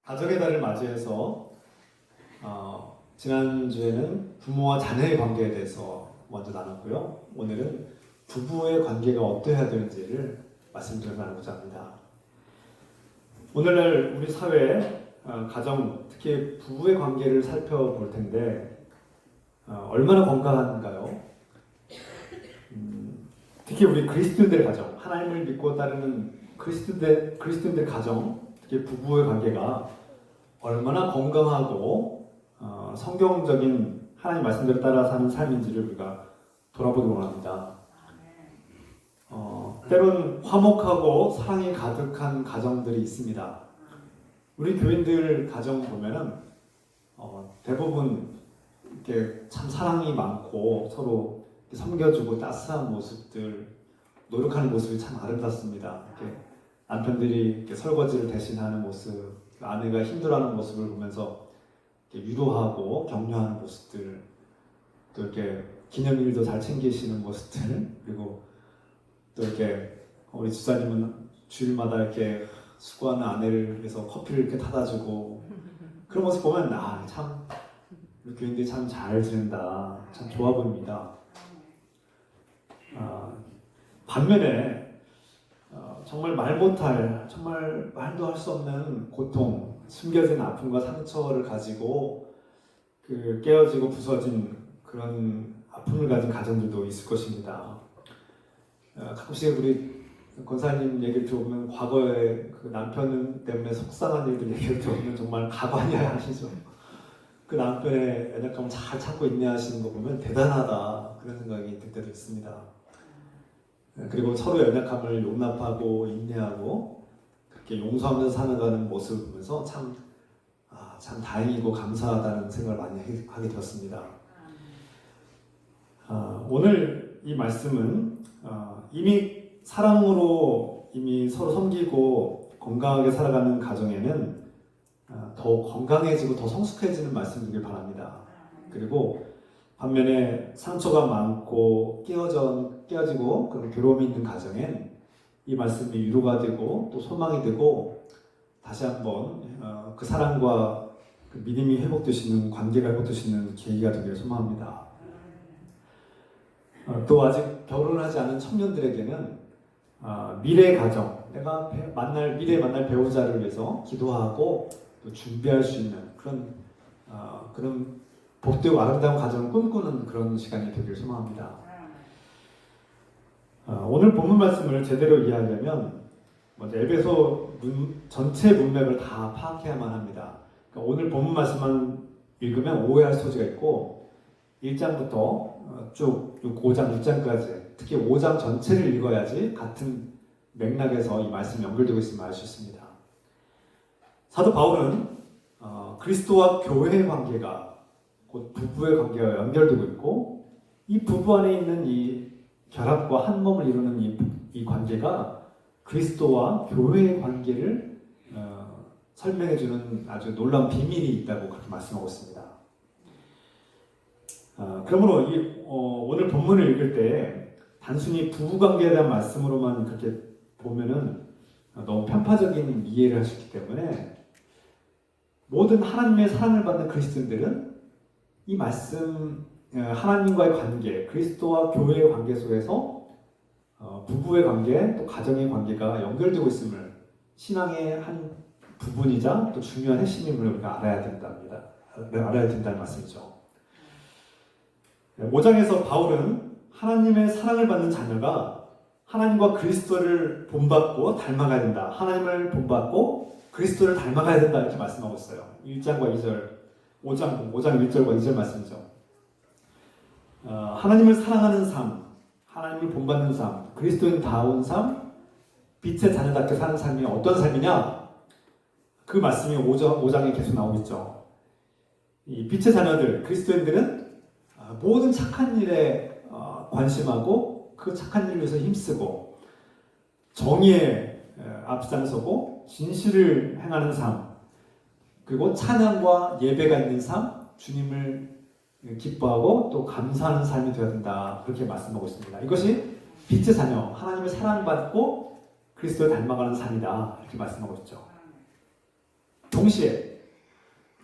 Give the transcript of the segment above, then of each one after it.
가정의 달을 맞이해서 지난주에는 부모와 자녀의 관계에 대해서 먼저 나눴고요. 오늘은 부부의 관계가 어떠해야 되는지를 말씀드려 나누고자 합니다. 오늘날 우리 사회 가정, 특히 부부의 관계를 살펴볼 텐데 얼마나 건강한가요? 특히 우리 그리스도인들의 가정, 하나님을 믿고 따르는 그리스도인들의 가정, 특히 부부의 관계가 얼마나 건강하고 성경적인 하나님 말씀대로 따라 사는 삶인지를 우리가 돌아보기 원합니다. 때론 화목하고 사랑이 가득한 가정들이 있습니다. 우리 교인들 가정 보면은 대부분 이렇게 참 사랑이 많고 서로 섬겨주고 따스한 모습들, 노력하는 모습이 참 아름답습니다. 이렇게 남편들이 이렇게 설거지를 대신하는 모습, 아내가 힘들어하는 모습을 보면서 이렇게 위로하고 격려하는 모습들, 또 이렇게 기념일도 잘 챙기시는 모습들, 그리고 또 이렇게 우리 집사님은 주일마다 이렇게 수고하는 아내를 위해서 커피를 이렇게 타다 주고 그런 모습 보면 참 우리 교인들이 참 잘 지낸다, 참 좋아 보입니다. 반면에 정말 말 못할, 정말 말도 할 수 없는 고통, 숨겨진 아픔과 상처를 가지고 깨어지고 부서진 그런 아픔을 가진 가정들도 있을 것입니다. 가끔씩 우리 권사님 얘기를 들어보면 과거에 그 남편 때문에 속상한 일들 얘기를 들어보면 정말 가관이야 하시죠. 그 남편의 연약함을 잘 참고 인내하시는 거 보면 대단하다, 그런 생각이 들 때도 있습니다. 그리고 서로 연약함을 용납하고 인내하고 그렇게 용서하면서 살아가는 모습을 보면서 참 다행이고 감사하다는 생각을 많이 하게 되었습니다. 오늘 이 말씀은 이미 사랑으로 이미 서로 섬기고 건강하게 살아가는 가정에는 더 건강해지고 더 성숙해지는 말씀이길 바랍니다. 그리고 반면에 상처가 많고 깨어지고 그런 괴로움이 있는 가정엔 이 말씀이 위로가 되고 또 소망이 되고 다시 한번 그 사랑과 그 믿음이 회복되시는, 관계가 회복되시는 계기가 되기를 소망합니다. 또 아직 결혼을 하지 않은 청년들에게는 미래 가정, 내가 미래에 만날 배우자를 위해서 기도하고 또 준비할 수 있는 그런 복되고 아름다운 가정을 꿈꾸는 그런 시간이 되기를 소망합니다. 오늘 본문 말씀을 제대로 이해하려면 먼저 에베소 전체 문맥을 다 파악해야만 합니다. 그러니까 오늘 본문 말씀만 읽으면 오해할 소지가 있고 1장부터 쭉 5장, 6장까지 특히 5장 전체를 읽어야지 같은 맥락에서 이 말씀이 연결되고 있음을 알 수 있습니다. 사도 바울은 그리스도와 교회의 관계가 곧 부부의 관계가 연결되고 있고 이 부부 안에 있는 이 결합과 한 몸을 이루는 이 관계가 그리스도와 교회의 관계를 설명해주는 아주 놀라운 비밀이 있다고 그렇게 말씀하고 있습니다. 그러므로 오늘 본문을 읽을 때 단순히 부부관계에 대한 말씀으로만 그렇게 보면은 너무 편파적인 이해를 할 수 있기 때문에 모든 하나님의 사랑을 받는 그리스도인들은 이 말씀, 하나님과의 관계, 그리스도와 교회의 관계 속에서 부부의 관계, 또 가정의 관계가 연결되고 있음을 신앙의 한 부분이자 또 중요한 핵심임을 우리가 알아야 된다는 말씀이죠. 5장에서 바울은 하나님의 사랑을 받는 자녀가 하나님과 그리스도를 본받고 닮아가야 된다. 하나님을 본받고 그리스도를 닮아가야 된다, 이렇게 말씀하고 있어요. 1장과 2절, 5장 1절과 2절 말씀이죠. 하나님을 사랑하는 삶, 하나님을 본받는 삶, 그리스도인다운 삶, 빛의 자녀답게 사는 삶이 어떤 삶이냐? 그 말씀이 5장에 계속 나오고 있죠. 이 빛의 자녀들, 그리스도인들은 모든 착한 일에 관심하고 그 착한 일을 위해서 힘쓰고 정의에 앞장서고 진실을 행하는 삶, 그리고 찬양과 예배가 있는 삶, 주님을 기뻐하고 또 감사하는 삶이 되어야 된다, 그렇게 말씀하고 있습니다. 이것이 빛의 자녀, 하나님의 사랑받고 그리스도를 닮아가는 삶이다, 이렇게 말씀하고 있죠. 동시에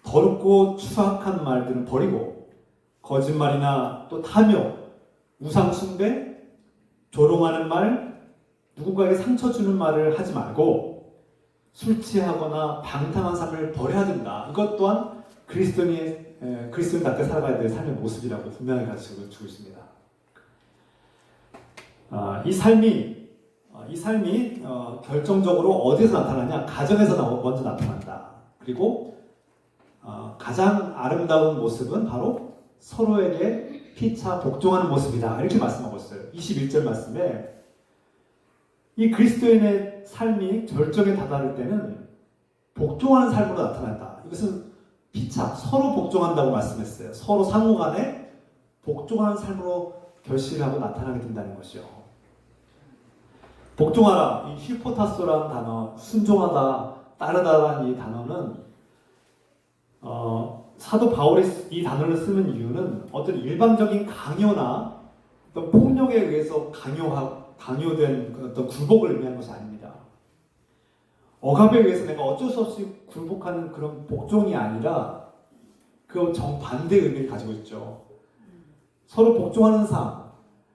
더럽고 추악한 말들은 버리고 거짓말이나 또 탐욕, 우상 숭배, 조롱하는 말, 누군가에게 상처 주는 말을 하지 말고 술 취하거나 방탕한 삶을 버려야 된다. 이것 또한 그리스도인답게 살아가야 될 삶의 모습이라고 분명히 가르쳐 주고 있습니다. 이 삶이 결정적으로 어디서 나타나냐? 가정에서 먼저 나타난다. 그리고 가장 아름다운 모습은 바로 서로에게 피차 복종하는 모습이다. 이렇게 말씀하고 있어요. 21절 말씀에 이 그리스도인의 삶이 절정에 다다를 때는 복종하는 삶으로 나타난다. 이것은 피차, 서로 복종한다고 말씀했어요. 서로 상호간에 복종하는 삶으로 결실하고 나타나게 된다는 것이요. 복종하라, 이 휘포타소라는 단어, 순종하다, 따르다라는 이 단어는 사도 바울이 이 단어를 쓰는 이유는 어떤 일방적인 강요나 어떤 폭력에 의해서 강요된 어떤 굴복을 의미하는 것이 아닙니다. 억압에 의해서 내가 어쩔 수 없이 굴복하는 그런 복종이 아니라 그 정반대의 의미를 가지고 있죠. 서로 복종하는 삶,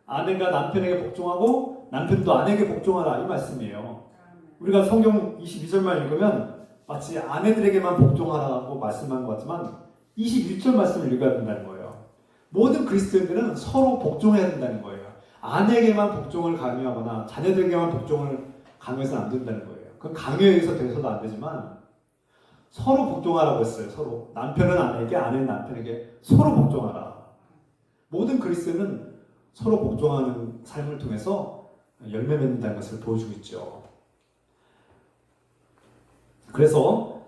아내가 남편에게 복종하고 남편도 아내에게 복종하라, 이 말씀이에요. 우리가 성경 22절만 읽으면 마치 아내들에게만 복종하라고 말씀한 것 같지만 21절 말씀을 읽어야 된다는 거예요. 모든 그리스도인들은 서로 복종해야 된다는 거예요. 아내에게만 복종을 강요하거나 자녀들에게만 복종을 강요해서는 안 된다는 거예요. 그건 강요에 의해서 돼서도 안 되지만 서로 복종하라고 했어요. 서로. 남편은 아내에게, 아내는 남편에게 서로 복종하라. 모든 그리스도인은 서로 복종하는 삶을 통해서 열매 맺는다는 것을 보여주고 있죠. 그래서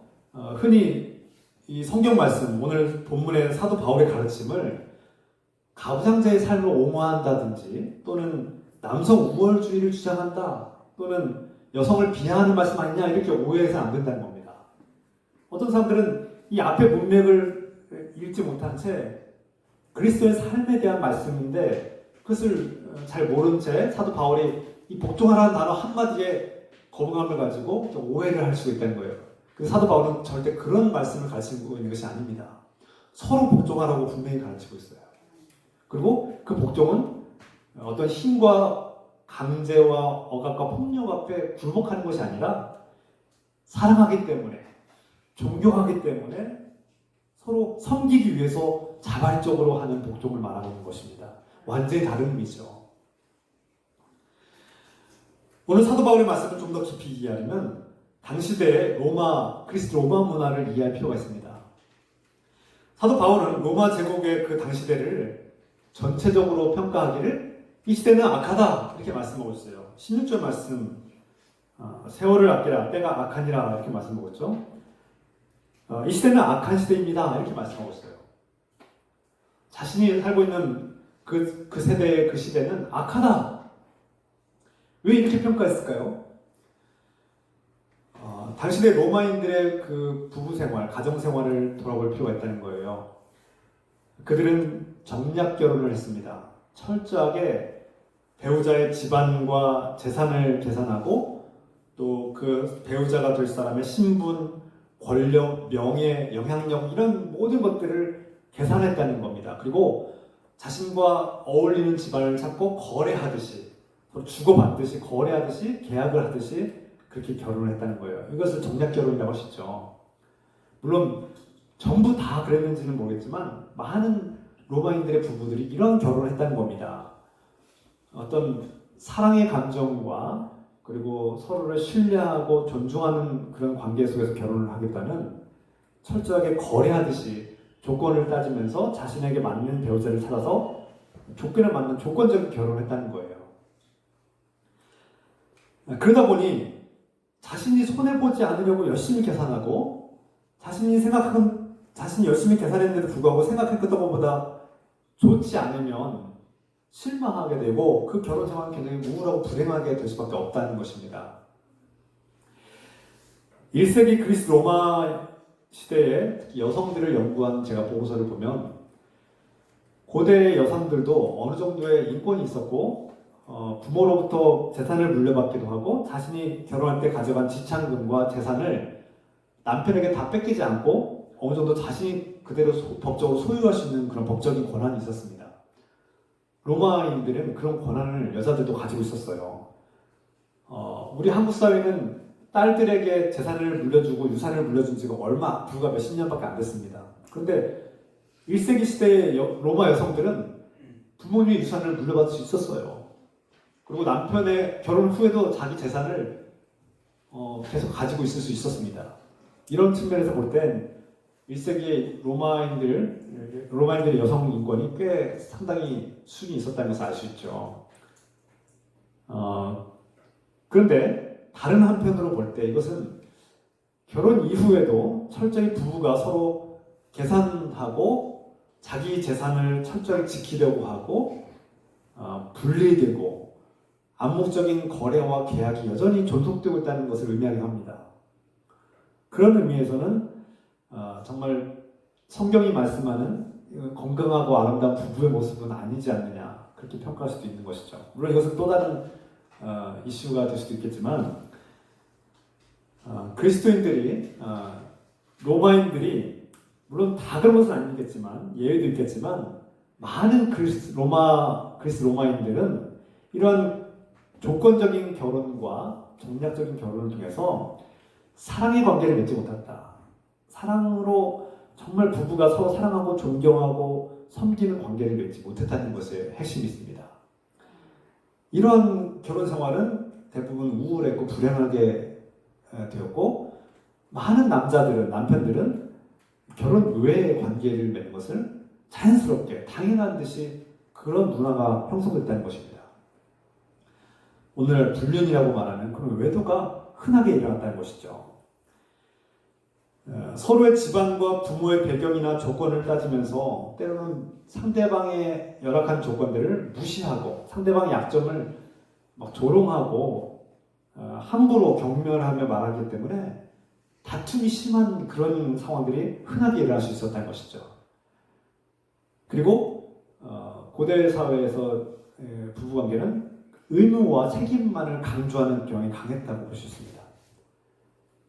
흔히 이 성경 말씀, 오늘 본문의 사도 바울의 가르침을 가부장제의 삶을 옹호한다든지 또는 남성 우월주의를 주장한다 또는 여성을 비하하는 말씀 아니냐 이렇게 오해해서는 안 된다는 겁니다. 어떤 사람들은 이 앞에 문맥을 읽지 못한 채 그리스도의 삶에 대한 말씀인데 그것을 잘 모른 채 사도 바울이 이 복종하라는 단어 한마디에 거부감을 가지고 오해를 할 수 있다는 거예요. 그래서 사도 바울은 절대 그런 말씀을 가르치고 있는 것이 아닙니다. 서로 복종하라고 분명히 가르치고 있어요. 그리고 그 복종은 어떤 힘과 강제와 억압과 폭력 앞에 굴복하는 것이 아니라 사랑하기 때문에, 존경하기 때문에 서로 섬기기 위해서 자발적으로 하는 복종을 말하고 있는 것입니다. 완전히 다른 의미죠. 오늘 사도 바울의 말씀을 좀 더 깊이 이해하려면 당시대의 그리스 로마 문화를 이해할 필요가 있습니다. 사도 바울은 로마 제국의 그 당시대를 전체적으로 평가하기를 이 시대는 악하다 이렇게 말씀하고 있어요. 16절 말씀, 세월을 아끼라 때가 악하니라 이렇게 말씀하고 있죠. 이 시대는 악한 시대입니다 이렇게 말씀하고 있어요. 자신이 살고 있는 그 세대의 그 시대는 악하다. 왜 이렇게 평가했을까요? 당시의 로마인들의 그 부부 생활, 가정 생활을 돌아볼 필요가 있다는 거예요. 그들은 정략 결혼을 했습니다. 철저하게 배우자의 집안과 재산을 계산하고 또 그 배우자가 될 사람의 신분, 권력, 명예, 영향력 이런 모든 것들을 계산했다는 겁니다. 그리고 자신과 어울리는 집안을 찾고 거래하듯이 주고받듯이 거래하듯이 계약을 하듯이 그렇게 결혼을 했다는 거예요. 이것을 정략 결혼이라고 하시죠. 물론 전부 다 그랬는지는 모르겠지만 많은 로마인들의 부부들이 이런 결혼을 했다는 겁니다. 어떤 사랑의 감정과 그리고 서로를 신뢰하고 존중하는 그런 관계 속에서 결혼을 하겠다는 철저하게 거래하듯이 조건을 따지면서 자신에게 맞는 배우자를 찾아서 조건에 맞는 조건적인 결혼을 했다는 거예요. 그러다 보니 자신이 손해보지 않으려고 열심히 계산하고 자신이 열심히 계산했는데도 불구하고 생각했던 것보다 좋지 않으면 실망하게 되고 그 결혼 생활은 굉장히 우울하고 불행하게 될 수밖에 없다는 것입니다. 1세기 그리스 로마 시대에 특히 여성들을 연구한 제가 보고서를 보면 고대 여성들도 어느 정도의 인권이 있었고 부모로부터 재산을 물려받기도 하고 자신이 결혼할 때 가져간 지참금과 재산을 남편에게 다 뺏기지 않고 어느 정도 자신이 그대로 법적으로 소유할 수 있는 그런 법적인 권한이 있었습니다. 로마인들은 그런 권한을 여자들도 가지고 있었어요. 우리 한국 사회는 딸들에게 재산을 물려주고 유산을 물려준 지가 불과 몇십 년밖에 안 됐습니다. 그런데 1세기 시대의 로마 여성들은 부모님의 유산을 물려받을 수 있었어요. 그리고 남편의 결혼 후에도 자기 재산을 계속 가지고 있을 수 있었습니다. 이런 측면에서 볼 땐 1세기 로마인들의 여성 인권이 꽤 상당히 수준이 있었다는 것을 알 수 있죠. 그런데 다른 한편으로 볼 때 이것은 결혼 이후에도 철저히 부부가 서로 계산하고 자기 재산을 철저히 지키려고 하고 분리되고 암묵적인 거래와 계약이 여전히 존속되고 있다는 것을 의미하기도 합니다. 그런 의미에서는 정말 성경이 말씀하는 건강하고 아름다운 부부의 모습은 아니지 않느냐 그렇게 평가할 수도 있는 것이죠. 물론 이것은 또 다른 이슈가 될 수도 있겠지만 그리스도인들이 로마인들이 물론 다 그런 것은 아니겠지만 예외도 있겠지만 많은 그리스 로마인들은 이런 조건적인 결혼과 정략적인 결혼을 통해서 사랑의 관계를 맺지 못했다. 사랑으로 정말 부부가 서로 사랑하고 존경하고 섬기는 관계를 맺지 못했다는 것에 핵심이 있습니다. 이러한 결혼 생활은 대부분 우울했고 불행하게 되었고 많은 남편들은 결혼 외의 관계를 맺는 것을 자연스럽게 당연한 듯이 그런 문화가 형성됐다는 것입니다. 오늘 불륜이라고 말하는 그런 외도가 흔하게 일어났다는 것이죠. 서로의 집안과 부모의 배경이나 조건을 따지면서 때로는 상대방의 열악한 조건들을 무시하고 상대방의 약점을 막 조롱하고 함부로 경멸하며 말하기 때문에 다툼이 심한 그런 상황들이 흔하게 일어날 수 있었다는 것이죠. 그리고 고대 사회에서 부부관계는 의무와 책임만을 강조하는 경향이 강했다고 볼 수 있습니다.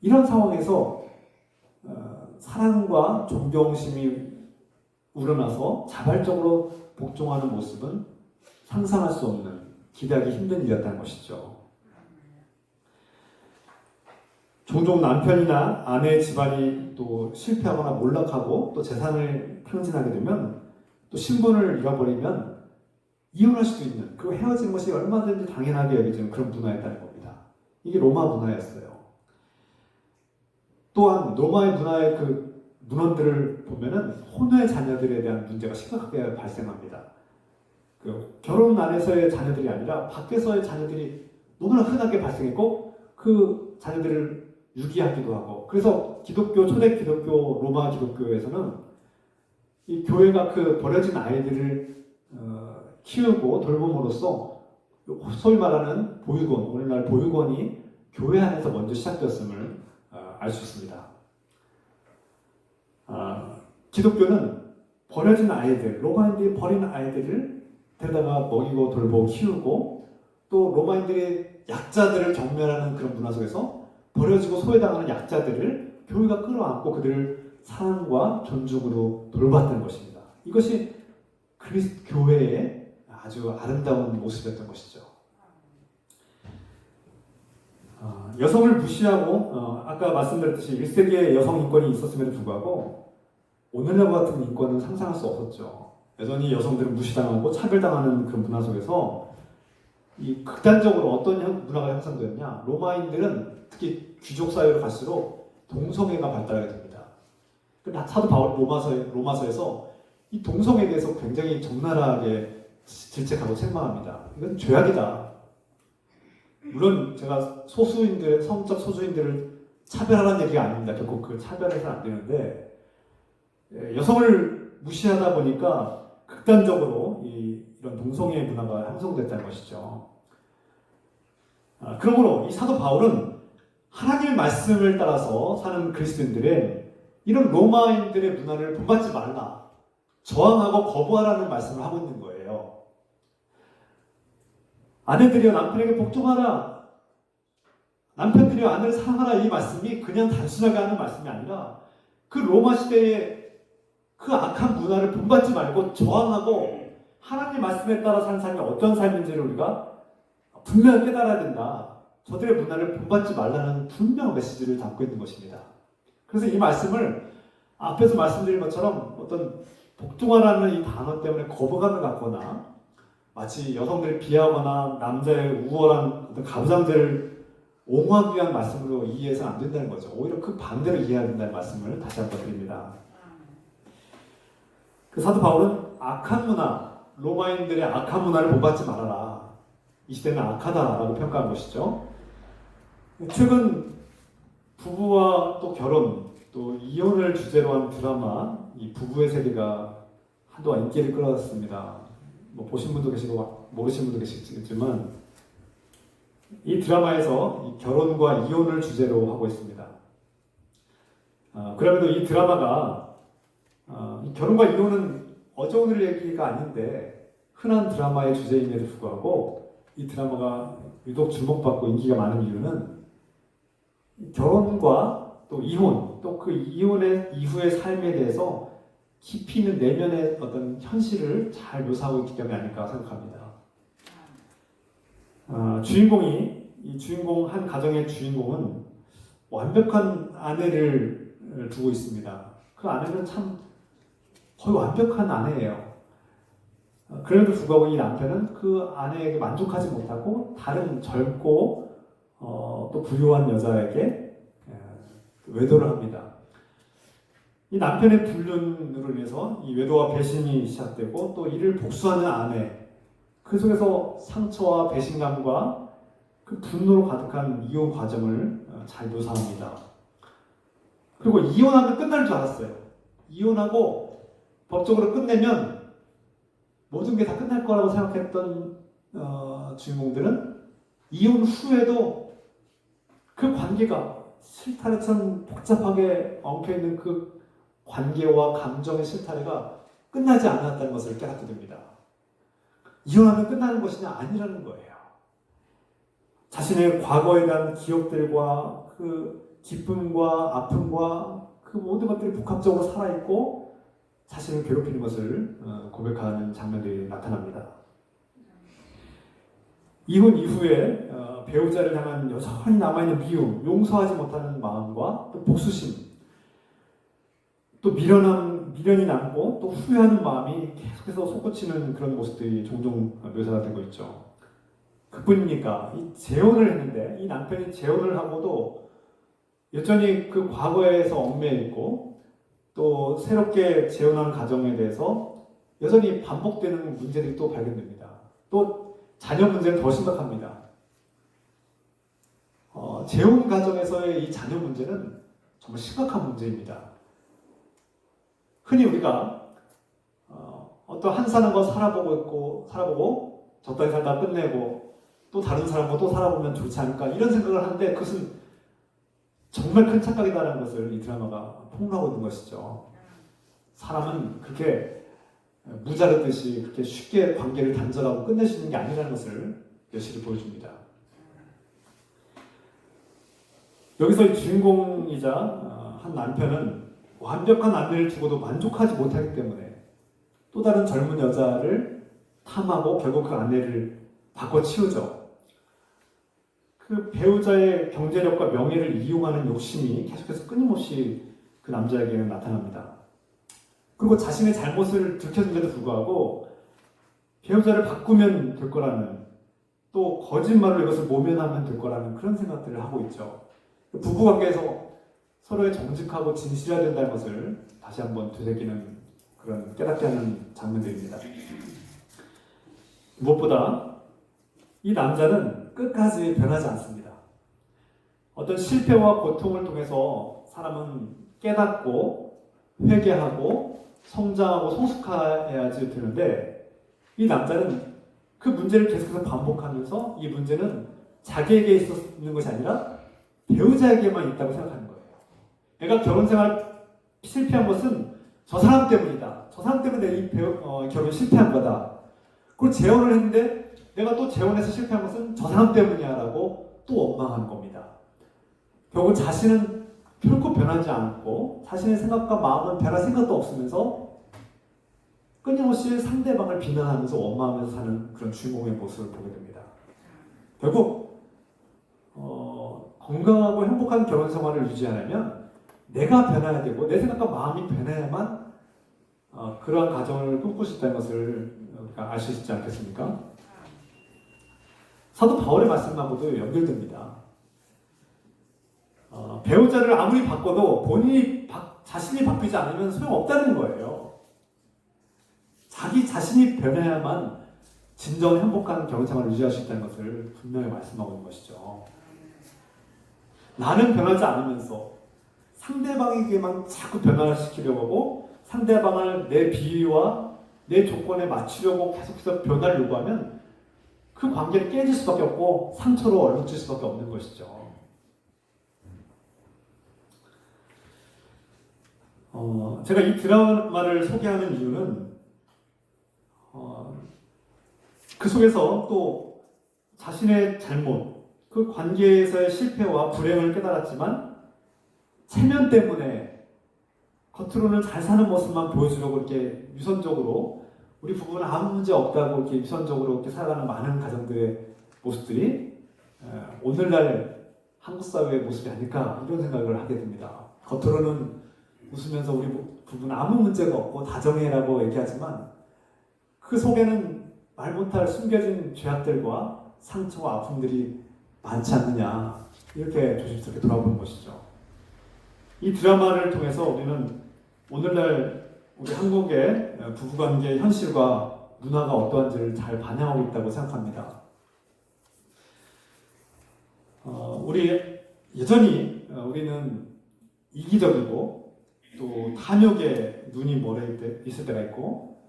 이런 상황에서 사랑과 존경심이 우러나서 자발적으로 복종하는 모습은 상상할 수 없는, 기대하기 힘든 일이었다는 것이죠. 종종 남편이나 아내의 집안이 또 실패하거나 몰락하고 또 재산을 탕진하게 되면 또 신분을 잃어버리면 이혼할 수도 있는, 그리고 헤어지는 것이 얼마든지 당연하게 여겨지는 그런 문화였다는 겁니다. 이게 로마 문화였어요. 또한 로마의 문화의 그 문헌들을 보면은 혼외 자녀들에 대한 문제가 심각하게 발생합니다. 그 결혼 안에서의 자녀들이 아니라 밖에서의 자녀들이 너무나 흔하게 발생했고 그 자녀들을 유기하기도 하고, 그래서 초대 기독교 로마 기독교에서는 이 교회가 그 버려진 아이들을 키우고 돌봄으로써 소위 말하는 보육원, 오늘날 보육원이 교회 안에서 먼저 시작되었음을 알 수 있습니다. 기독교는 버려진 아이들, 로마인들이 버린 아이들을 데려다가 먹이고 돌보고 키우고, 또 로마인들이 약자들을 경멸하는 그런 문화 속에서 버려지고 소외당하는 약자들을 교회가 끌어안고 그들을 사랑과 존중으로 돌봤던 것입니다. 이것이 그리스도 교회의 아주 아름다운 모습이었던 것이죠. 여성을 무시하고 아까 말씀드렸듯이 1세기에 여성 인권이 있었음에도 불구하고 오늘날 같은 인권은 상상할 수 없었죠. 여전히 여성들은 무시당하고 차별당하는 그런 문화 속에서 이 극단적으로 어떤 문화가 형성되었냐, 로마인들은 특히 귀족 사회로 갈수록 동성애가 발달하게 됩니다. 사도 바울 로마서에서 이 동성애에 대해서 굉장히 적나라하게 질책하고 책망합니다. 이건 죄악이다. 물론 제가 성적 소수인들을 차별하라는 얘기가 아닙니다. 결국 그 차별해서는 안 되는데, 여성을 무시하다 보니까 극단적으로 이런 동성애 문화가 형성됐다는 것이죠. 그러므로 이 사도 바울은 하나님의 말씀을 따라서 사는 그리스도인들의 이런 로마인들의 문화를 본받지 말라, 저항하고 거부하라는 말씀을 하고 있는 거예요. 아내들이여 남편에게 복종하라. 남편들이 아내를 사랑하라 이 말씀이 그냥 단순하게 하는 말씀이 아니라 그 로마 시대의 그 악한 문화를 본받지 말고 저항하고 하나님 말씀에 따라 사는 삶이 어떤 삶인지를 우리가 분명히 깨달아야 된다. 저들의 문화를 본받지 말라는 분명한 메시지를 담고 있는 것입니다. 그래서 이 말씀을 앞에서 말씀드린 것처럼 어떤 복종하라는 이 단어 때문에 거부감을 갖거나 마치 여성들을 비하거나 남자의 우월한 어떤 가부장제를 옹호하기 위한 말씀으로 이해해서는 안 된다는 거죠. 오히려 그 반대로 이해해야 된다는 말씀을 다시 한번 드립니다. 그 사도 바울은 악한 문화, 로마인들의 악한 문화를 본받지 말아라. 이 시대는 악하다라고 평가한 것이죠. 최근 부부와 또 결혼, 또 이혼을 주제로 한 드라마 이 부부의 세계가 한동안 인기를 끌어왔습니다. 뭐 보신 분도 계시고 모르신 분도 계시겠지만 이 드라마에서 이 결혼과 이혼을 주제로 하고 있습니다. 그럼에도 이 드라마가 이 결혼과 이혼은 어제 오늘 얘기가 아닌데 흔한 드라마의 주제임에도 불구하고 이 드라마가 유독 주목받고 인기가 많은 이유는 결혼과 또 이혼, 또 그 이혼의 이후의 삶에 대해서 깊이 있는 내면의 어떤 현실을 잘 묘사하고 있기 때문에 아닐까 생각합니다. 한 가정의 주인공은 완벽한 아내를 두고 있습니다. 그 아내는 참 거의 완벽한 아내예요. 그럼에도 불구하고 이 남편은 그 아내에게 만족하지 못하고 다른 젊고 또 부유한 여자에게 외도를 합니다. 이 남편의 불륜으로 인해서 이 외도와 배신이 시작되고 또 이를 복수하는 아내, 그 속에서 상처와 배신감과 그 분노로 가득한 이혼 과정을 잘 묘사합니다. 그리고 이혼하면 끝날 줄 알았어요. 이혼하고 법적으로 끝내면 모든 게 다 끝날 거라고 생각했던 주인공들은 이혼 후에도 그 관계가 실타래처럼 복잡하게 엉켜있는 그 관계와 감정의 실타래가 끝나지 않았다는 것을 깨닫게 됩니다. 이혼하면 끝나는 것이냐? 아니라는 거예요. 자신의 과거에 대한 기억들과 그 기쁨과 아픔과 그 모든 것들이 복합적으로 살아있고 자신을 괴롭히는 것을 고백하는 장면들이 나타납니다. 이혼 이후에 배우자를 향한 여전히 남아있는 미움, 용서하지 못하는 마음과 또 복수심, 또 미련이 남고 또 후회하는 마음이 계속해서 솟구치는 그런 모습들이 종종 묘사가 되고 있죠. 그뿐입니까? 이 재혼을 했는데 이 남편이 재혼을 하고도 여전히 그 과거에서 얽매여 있고 또 새롭게 재혼한 가정에 대해서 여전히 반복되는 문제들이 또 발견됩니다. 또 자녀 문제는 더 심각합니다. 재혼 가정에서의 이 자녀 문제는 정말 심각한 문제입니다. 흔히 우리가 어떤 한 사람과 살아보고 적당히 살다 끝내고 또 다른 사람과 또 살아보면 좋지 않을까 이런 생각을 하는데 그것은 정말 큰 착각이다라는 것을 이 드라마가 폭로하고 있는 것이죠. 사람은 그렇게 무자르듯이 그렇게 쉽게 관계를 단절하고 끝낼 수 있는 게 아니라는 것을 여실히 보여줍니다. 여기서 이 주인공이자 한 남편은 완벽한 아내를 두고도 만족하지 못하기 때문에 또 다른 젊은 여자를 탐하고 결국 그 아내를 바꿔치우죠. 그 배우자의 경제력과 명예를 이용하는 욕심이 계속해서 끊임없이 그 남자에게는 나타납니다. 그리고 자신의 잘못을 들켰는데도 불구하고 배우자를 바꾸면 될 거라는 또 거짓말로 이것을 모면하면 될 거라는 그런 생각들을 하고 있죠. 부부관계에서 서로의 정직하고 진실해야 된다는 것을 다시 한번 되새기는 그런 깨닫게 하는 장면들입니다. 무엇보다 이 남자는 끝까지 변하지 않습니다. 어떤 실패와 고통을 통해서 사람은 깨닫고 회개하고 성장하고 성숙해야지 되는데 이 남자는 그 문제를 계속해서 반복하면서 이 문제는 자기에게 있는 것이 아니라 배우자에게만 있다고 생각하는 거예요. 내가 결혼 생활 실패한 것은 저 사람 때문이다. 저 사람 때문에 이 결혼 실패한 거다. 그리고 재혼을 했는데 내가 또 재혼해서 실패한 것은 저 사람 때문이야 라고 또 원망하는 겁니다. 결국 자신은 결코 변하지 않고 자신의 생각과 마음은 변할 생각도 없으면서 끊임없이 상대방을 비난하면서 원망하면서 사는 그런 주인공의 모습을 보게 됩니다. 결국 건강하고 행복한 결혼 생활을 유지하려면 내가 변해야 되고 내 생각과 마음이 변해야만 그러한 가정을 꿈꿀 수 있다는 것을 우리가 알 수 있지 않겠습니까? 사도 바울의 말씀하고도 연결됩니다. 배우자를 아무리 바꿔도 본인이 자신이 바뀌지 않으면 소용없다는 거예요. 자기 자신이 변해야만 진정 행복한 결혼 생활을 유지할 수 있다는 것을 분명히 말씀하고 있는 것이죠. 나는 변하지 않으면서 상대방에게만 자꾸 변화를 시키려고 하고 상대방을 내 비위와 내 조건에 맞추려고 계속해서 변화를 요구하면 그 관계는 깨질 수밖에 없고 상처로 얼룩질 수밖에 없는 것이죠. 제가 이 드라마를 소개하는 이유는 그 속에서 또 자신의 잘못, 그 관계에서의 실패와 불행을 깨달았지만 체면 때문에 겉으로는 잘 사는 모습만 보여주려고 이렇게 유선적으로 우리 부부는 아무 문제 없다고 이렇게 유선적으로 이렇게 살아가는 많은 가정들의 모습들이 오늘날 한국 사회의 모습이 아닐까 이런 생각을 하게 됩니다. 겉으로는 웃으면서 우리 부부는 아무 문제가 없고 다정해라고 얘기하지만 그 속에는 말 못할 숨겨진 죄악들과 상처와 아픔들이 많지 않느냐 이렇게 조심스럽게 돌아보는 것이죠. 이 드라마를 통해서 우리는 오늘날 우리 한국의 부부관계 현실과 문화가 어떠한지를 잘 반영하고 있다고 생각합니다. 여전히 우리는 이기적이고 또 탐욕에 눈이 멀어 있을 때가 있고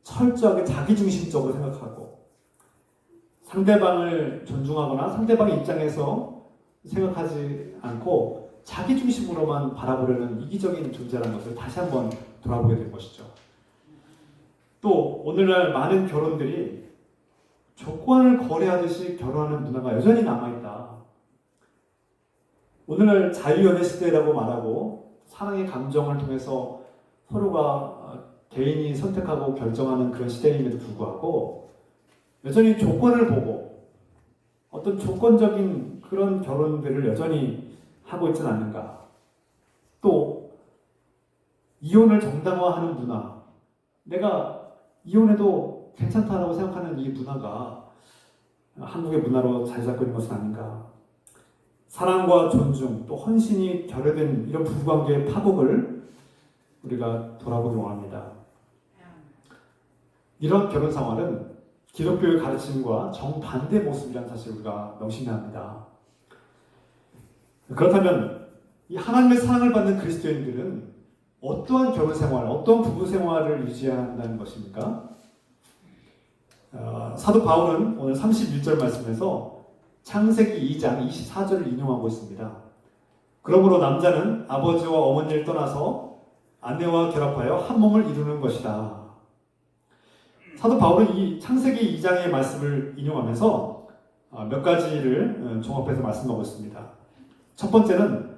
철저하게 자기중심적으로 생각하고 상대방을 존중하거나 상대방의 입장에서 생각하지 않고 자기중심으로만 바라보려는 이기적인 존재라는 것을 다시 한번 돌아보게 된 것이죠. 또 오늘날 많은 결혼들이 조건을 거래하듯이 결혼하는 문화가 여전히 남아있다. 오늘날 자유연애 시대라고 말하고 사랑의 감정을 통해서 서로가 개인이 선택하고 결정하는 그런 시대임에도 불구하고 여전히 조건을 보고 어떤 조건적인 그런 결혼들을 여전히 하고 있지는 않는가. 또 이혼을 정당화하는 문화, 내가 이혼해도 괜찮다라고 생각하는 이 문화가 한국의 문화로 자리 잡고 있는 것은 아닌가. 사랑과 존중, 또 헌신이 결여된 이런 부부관계의 파국을 우리가 돌아보도록 합니다. 이런 결혼 생활은 기독교의 가르침과 정반대 모습이라는 사실을 우리가 명심해야 합니다. 그렇다면 이 하나님의 사랑을 받는 그리스도인들은 어떠한 결혼 생활, 어떠한 부부 생활을 유지해야 한다는 것입니까? 사도 바울은 오늘 31절 말씀에서 창세기 2장 24절을 인용하고 있습니다. 그러므로 남자는 아버지와 어머니를 떠나서 아내와 결합하여 한 몸을 이루는 것이다. 사도 바울은 이 창세기 2장의 말씀을 인용하면서 몇 가지를 종합해서 말씀하고 있습니다. 첫 번째는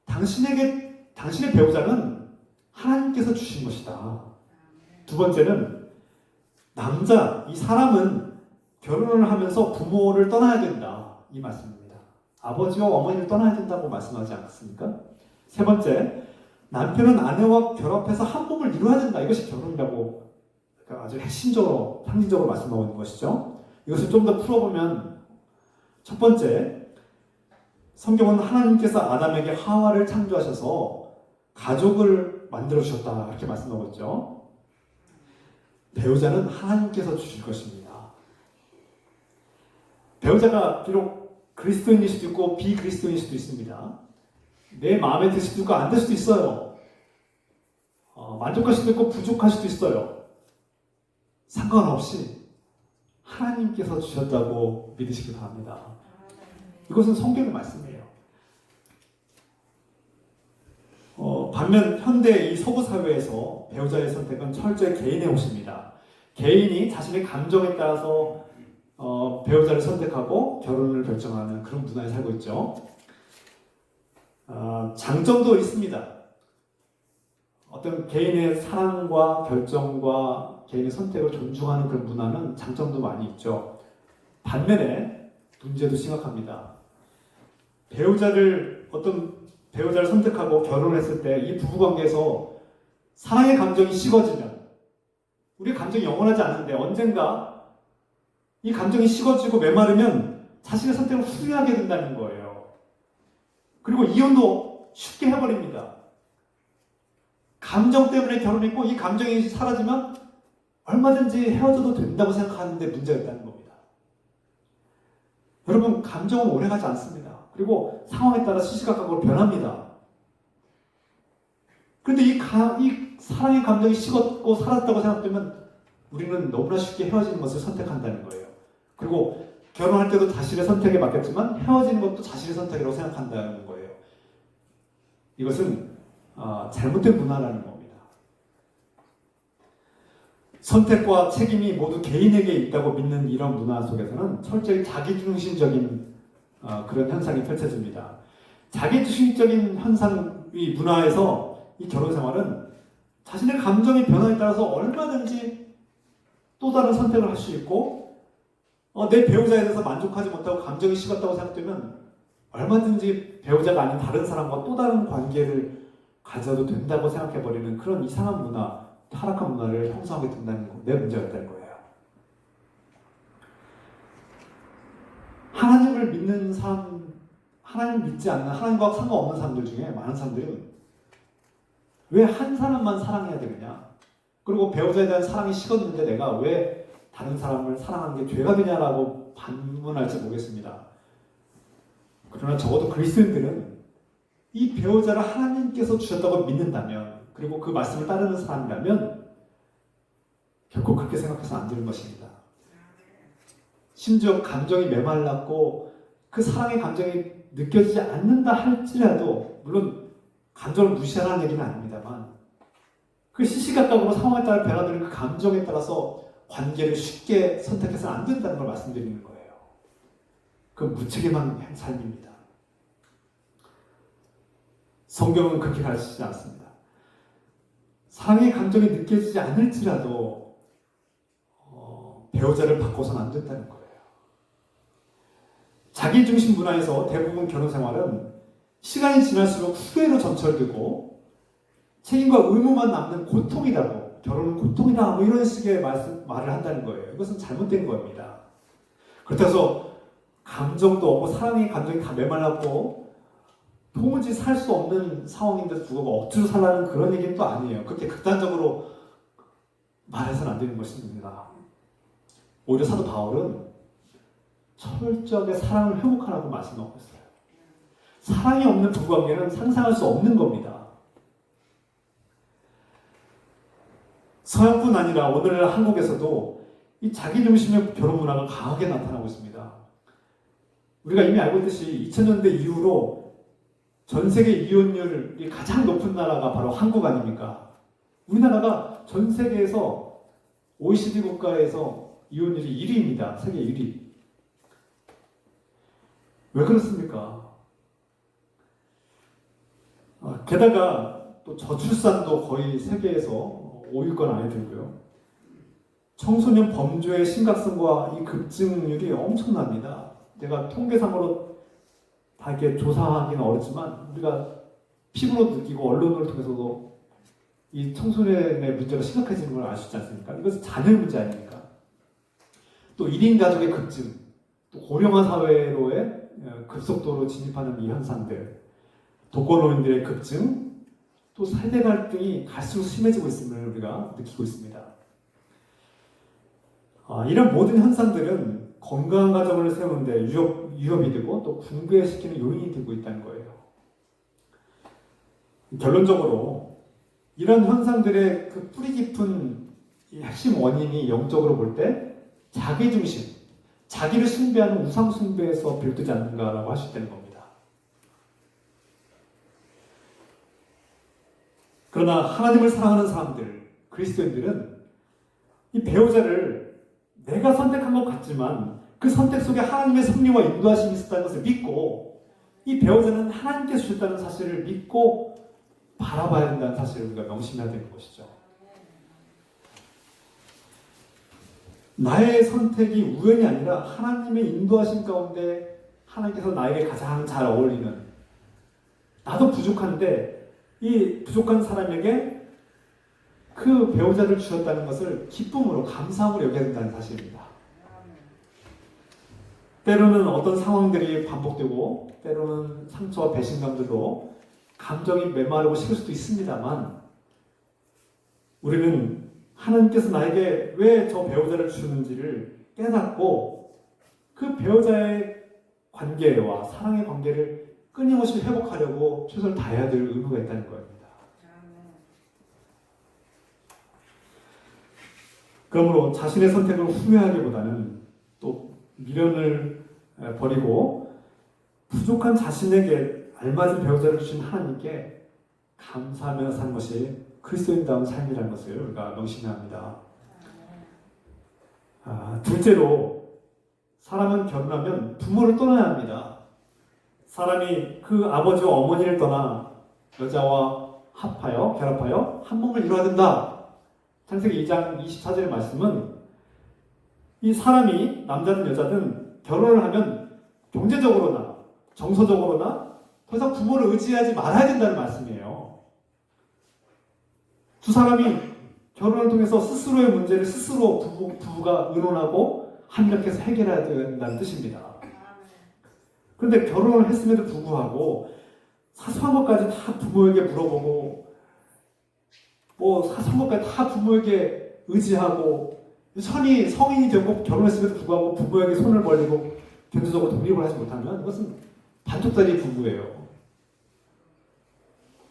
당신의 배우자는 하나님께서 주신 것이다. 두 번째는 이 사람은 결혼을 하면서 부모를 떠나야 된다. 이 말씀입니다. 아버지와 어머니를 떠나야 된다고 말씀하지 않습니까? 세 번째, 남편은 아내와 결합해서 한 몸을 이루어야 된다. 이것이 결혼이라고 아주 핵심적으로, 상징적으로 말씀하고 있는 것이죠. 이것을 좀 더 풀어보면 첫 번째, 성경은 하나님께서 아담에게 하와를 창조하셔서 가족을 만들어주셨다. 이렇게 말씀하고 있죠. 배우자는 하나님께서 주실 것입니다. 배우자가 비록 그리스도인일 수도 있고 비그리스도인일 수도 있습니다. 내 마음에 들 수도 있고 안 될 수도 있어요. 만족할 수도 있고 부족할 수도 있어요. 상관없이 하나님께서 주셨다고 믿으시기 바랍니다. 이것은 성경의 말씀이에요. 반면 현대 이 서구 사회에서 배우자의 선택은 철저히 개인의 몫입니다. 개인이 자신의 감정에 따라서 배우자를 선택하고 결혼을 결정하는 그런 문화에 살고 있죠. 장점도 있습니다. 어떤 개인의 사랑과 결정과 개인의 선택을 존중하는 그런 문화는 장점도 많이 있죠. 반면에 문제도 심각합니다. 어떤 배우자를 선택하고 결혼했을 때 이 부부관계에서 사랑의 감정이 식어지면, 우리의 감정이 영원하지 않은데 언젠가 이 감정이 식어지고 메마르면 자신의 선택을 후회하게 된다는 거예요. 그리고 이혼도 쉽게 해버립니다. 감정 때문에 결혼했고 이 감정이 사라지면 얼마든지 헤어져도 된다고 생각하는데 문제가 있다는 겁니다. 여러분, 감정은 오래가지 않습니다. 그리고 상황에 따라 시시각각으로 변합니다. 그런데 이 사랑의 감정이 식었고 사라졌다고 생각되면 우리는 너무나 쉽게 헤어지는 것을 선택한다는 거예요. 그리고 결혼할 때도 자신의 선택에 맡겼지만 헤어지는 것도 자신의 선택이라고 생각한다는 거예요. 이것은 잘못된 문화라는 겁니다. 선택과 책임이 모두 개인에게 있다고 믿는 이런 문화 속에서는 철저히 자기중심적인 그런 현상이 펼쳐집니다. 자기중심적인 현상의 문화에서 이 결혼생활은 자신의 감정의 변화에 따라서 얼마든지 또 다른 선택을 할 수 있고, 내 배우자에 대해서 만족하지 못하고 감정이 식었다고 생각되면 얼마든지 배우자가 아닌 다른 사람과 또 다른 관계를 가져도 된다고 생각해버리는 그런 이상한 문화, 타락한 문화를 형성하게 된다는 내 문제가 있다는 거예요. 하나님을 믿는 사람, 하나님을 믿지 않는, 하나님과 상관없는 사람들 중에 많은 사람들은 왜 한 사람만 사랑해야 되느냐? 그리고 배우자에 대한 사랑이 식었는데 내가 왜 다른 사람을 사랑하는 게 죄가 되냐라고 반문할지 모르겠습니다. 그러나 적어도 그리스도인들은 이 배우자를 하나님께서 주셨다고 믿는다면, 그리고 그 말씀을 따르는 사람이라면 결코 그렇게 생각해서는 안 되는 것입니다. 심지어 감정이 메말랐고 그 사랑의 감정이 느껴지지 않는다 할지라도, 물론 감정을 무시하라는 얘기는 아닙니다만, 그 시시각각으로 상황에 따라 변화되는 그 감정에 따라서 관계를 쉽게 선택해서는 안 된다는 걸 말씀드리는 거예요. 그건 무책임한 삶입니다. 성경은 그렇게 가르치지 않습니다. 사랑의 감정이 느껴지지 않을지라도 배우자를 바꿔서는 안 된다는 거예요. 자기중심 문화에서 대부분 결혼생활은 시간이 지날수록 후회로 점철되고 책임과 의무만 남는 고통이라고, 결혼은 고통이다, 뭐 이런 식의 말을 한다는 거예요. 이것은 잘못된 겁니다. 그렇다고 감정도 없고 사랑의 감정이 다 메말랐고 도무지 살 수 없는 상황인데도 불구하고 억지로 살라는 그런 얘기는 또 아니에요. 그렇게 극단적으로 말해서는 안 되는 것입니다. 오히려 사도 바울은 철저하게 사랑을 회복하라고 말씀하고 있어요. 사랑이 없는 부부관계는 상상할 수 없는 겁니다. 서양뿐 아니라 오늘 한국에서도 이 자기중심의 결혼 문화가 강하게 나타나고 있습니다. 우리가 이미 알고 있듯이 2000년대 이후로 전 세계 이혼율이 가장 높은 나라가 바로 한국 아닙니까? 우리나라가 전 세계에서 OECD 국가에서 이혼율이 1위입니다. 세계 1위. 왜 그렇습니까? 게다가 또 저출산도 거의 세계에서 5위권 안에 들고요. 청소년 범죄의 심각성과 이 급증률이 엄청납니다. 제가 통계상으로 다 이렇게 조사하기는 어렵지만 우리가 피부로 느끼고 언론을 통해서도 이 청소년의 문제가 심각해지는 걸 알 수 있지 않습니까? 이것은 자녀 문제 아닙니까? 또 1인 가족의 급증, 또 고령화 사회로의 급속도로 진입하는 이 현상들, 독거노인들의 급증, 또 세대 갈등이 갈수록 심해지고 있음을 우리가 느끼고 있습니다. 이런 모든 현상들은 건강한 가정을 세우는 데 위협이 되고 또 붕괴시키는 요인이 되고 있다는 거예요. 결론적으로 이런 현상들의 그 뿌리 깊은 핵심 원인이 영적으로 볼 때 자기중심, 자기를 숭배하는 우상 숭배에서 비롯되지 않는가라고 할 수 있다는 겁니다. 그러나 하나님을 사랑하는 사람들, 그리스도인들은 이 배우자를 내가 선택한 것 같지만 그 선택 속에 하나님의 섭리와 인도하심이 있었다는 것을 믿고 이 배우자는 하나님께서 주셨다는 사실을 믿고 바라봐야 된다는 사실을 우리가 명심해야 되는 것이죠. 나의 선택이 우연이 아니라 하나님의 인도하심 가운데 하나님께서 나에게 가장 잘 어울리는, 나도 부족한데 이 부족한 사람에게 그 배우자를 주셨다는 것을 기쁨으로, 감사함으로 여겨야 된다는 사실입니다. 때로는 어떤 상황들이 반복되고 때로는 상처와 배신감들로 감정이 메마르고 식을 수도 있습니다만, 우리는 하나님께서 나에게 왜 저 배우자를 주는지를 깨닫고 그 배우자의 관계와 사랑의 관계를 끊임없이 회복하려고 최선을 다해야 될 의무가 있다는 겁니다. 그러므로 자신의 선택을 후회하기보다는 또 미련을 버리고 부족한 자신에게 알맞은 배우자를 주신 하나님께 감사하며 사는 것이 그리스도인다운 삶이라는 것을 우리가 명심해야 합니다. 둘째로, 사람은 결혼하면 부모를 떠나야 합니다. 사람이 그 아버지와 어머니를 떠나 여자와 결합하여 한 몸을 이루어야 된다. 창세기 2장 24절의 말씀은 이 사람이 남자든 여자든 결혼을 하면 경제적으로나 정서적으로나 더 이상 부모를 의지하지 말아야 된다는 말씀이에요. 두 사람이 결혼을 통해서 스스로의 문제를 스스로 부부가 의논하고 합력해서 해결해야 된다는 뜻입니다. 그런데 결혼을 했음에도 불구하고 사소한 것까지 다 부모에게 물어보고 사소한 것까지 다 부모에게 의지하고 성인이 되고 결혼했음에도 불구하고 부모에게 손을 벌리고 경제적으로 독립을 하지 못하면 이것은 반쪽짜리 부부예요.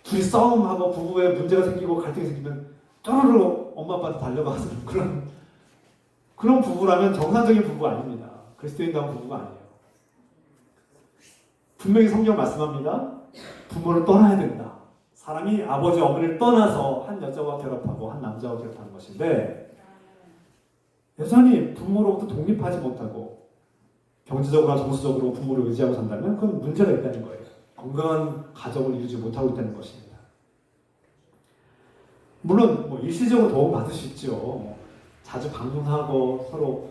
둘이 싸움하고 부부에 문제가 생기고 갈등이 생기면 쪼르르 엄마 아빠한테 달려가서 그런 부부라면 정상적인 부부가 아닙니다. 그리스도인다운 부부가 아니에요. 분명히 성경 말씀합니다. 부모를 떠나야 된다. 사람이 아버지 어머니를 떠나서 한 여자와 결합하고 한 남자와 결합하는 것인데, 여전히 부모로부터 독립하지 못하고 경제적으로나 정서적으로 부모를 의지하고 산다면 그건 문제가 있다는 거예요. 건강한 가정을 이루지 못하고 있다는 것입니다. 물론 일시적으로 도움 받을 수 있죠. 자주 방문하고 서로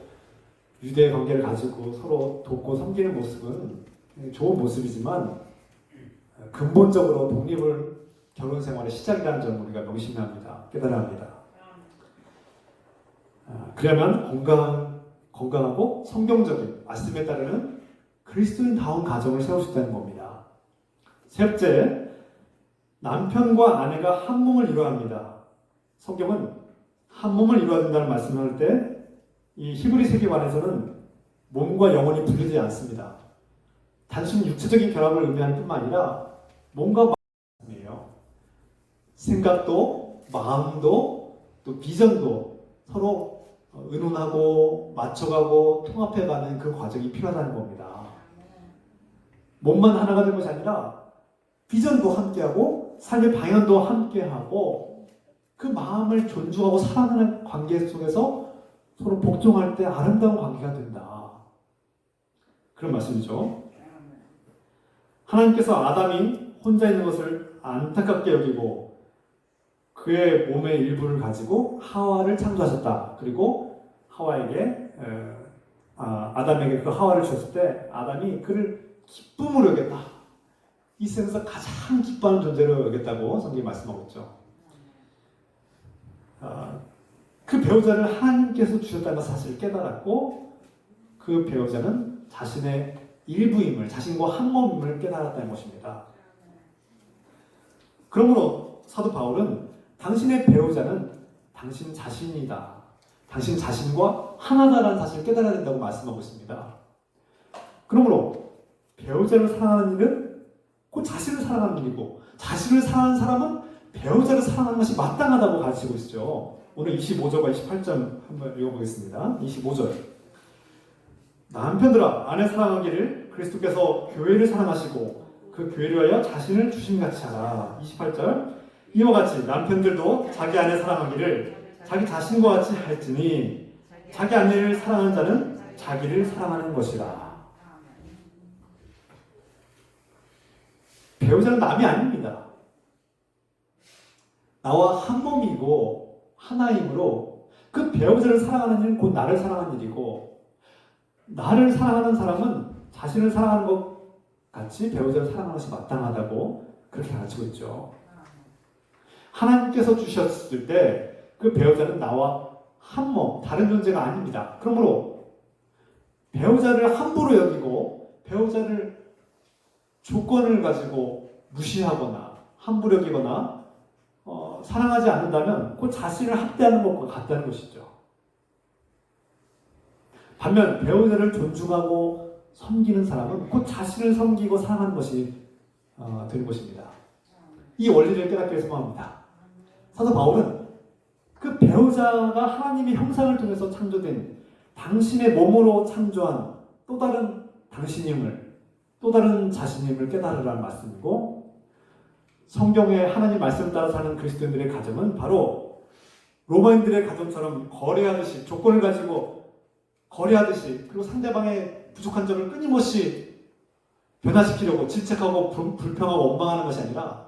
유대 관계를 가지고 서로 돕고 섬기는 모습은 좋은 모습이지만, 근본적으로 독립을 결혼 생활의 시작이라는 점을 우리가 명심해야 합니다. 깨달아야 합니다. 그러면 건강하고 성경적인 말씀에 따르는 그리스도인다운 가정을 세울 수 있다는 겁니다. 셋째, 남편과 아내가 한 몸을 이루어야 합니다. 성경은 한 몸을 이루어야 된다는 말씀을 할 때 이 히브리 세계관에서는 몸과 영혼이 분리되지 않습니다. 단순히 육체적인 결합을 의미하는 뿐만 아니라 몸과 마음이에요. 생각도 마음도 또 비전도 서로 의논하고 맞춰가고 통합해가는 그 과정이 필요하다는 겁니다. 몸만 하나가 된 것이 아니라 비전도 함께하고 삶의 방향도 함께하고 그 마음을 존중하고 사랑하는 관계 속에서 서로 복종할 때 아름다운 관계가 된다. 그런 말씀이죠. 하나님께서 아담이 혼자 있는 것을 안타깝게 여기고 그의 몸의 일부를 가지고 하와를 창조하셨다. 그리고 아담에게 그 하와를 주셨을 때 아담이 그를 기쁨으로 여겼다. 이 세상에서 가장 기뻐하는 존재로 여겼다고 성경이 말씀하고 있죠. 그 배우자를 하나님께서 주셨다는 사실을 깨달았고 그 배우자는 자신의 일부임을, 자신과 한 몸임을 깨달았다는 것입니다. 그러므로 사도 바울은 당신의 배우자는 당신 자신이다. 당신 자신과 하나다라는 사실을 깨달아야 된다고 말씀하고 있습니다. 그러므로 배우자를 사랑하는 일은 곧 자신을 사랑하는 일이고, 자신을 사랑하는 사람은 배우자를 사랑하는 것이 마땅하다고 가르치고 있죠. 오늘 25절과 28절 한번 읽어보겠습니다. 25절. 남편들아 아내 사랑하기를 그리스도께서 교회를 사랑하시고 그 교회를 위하여 자신을 주심같이 하라. 28절. 이와 같이 남편들도 자기 아내 사랑하기를 자기 자신과 같이 할지니 자기 아내를 사랑하는 자는 자기를 사랑하는 것이라. 배우자는 남이 아닙니다. 나와 한 몸이고 하나이므로 그 배우자를 사랑하는 일은 곧 나를 사랑하는 일이고, 나를 사랑하는 사람은 자신을 사랑하는 것 같이 배우자를 사랑하는 것이 마땅하다고 그렇게 가르치고 있죠. 하나님께서 주셨을 때 그 배우자는 나와 한 몸, 다른 존재가 아닙니다. 그러므로 배우자를 함부로 여기고 배우자를 조건을 가지고 무시하거나 함부로 여기거나 사랑하지 않는다면 그 자신을 학대하는 것과 같다는 것이죠. 반면 배우자를 존중하고 섬기는 사람은 그 자신을 섬기고 사랑하는 것이 되는 것입니다. 이 원리를 깨닫게 해서 합니다. 사도 바울은 그 배우자가 하나님의 형상을 통해서 창조된 당신의 몸으로 창조한 또 다른 당신임을, 또 다른 자신임을 깨달으라는 말씀이고, 성경의 하나님 말씀을 따라 사는 그리스도인들의 가정은 바로 로마인들의 가정처럼 거래하듯이, 조건을 가지고 거래하듯이, 그리고 상대방의 부족한 점을 끊임없이 변화시키려고 질책하고 불평하고 원망하는 것이 아니라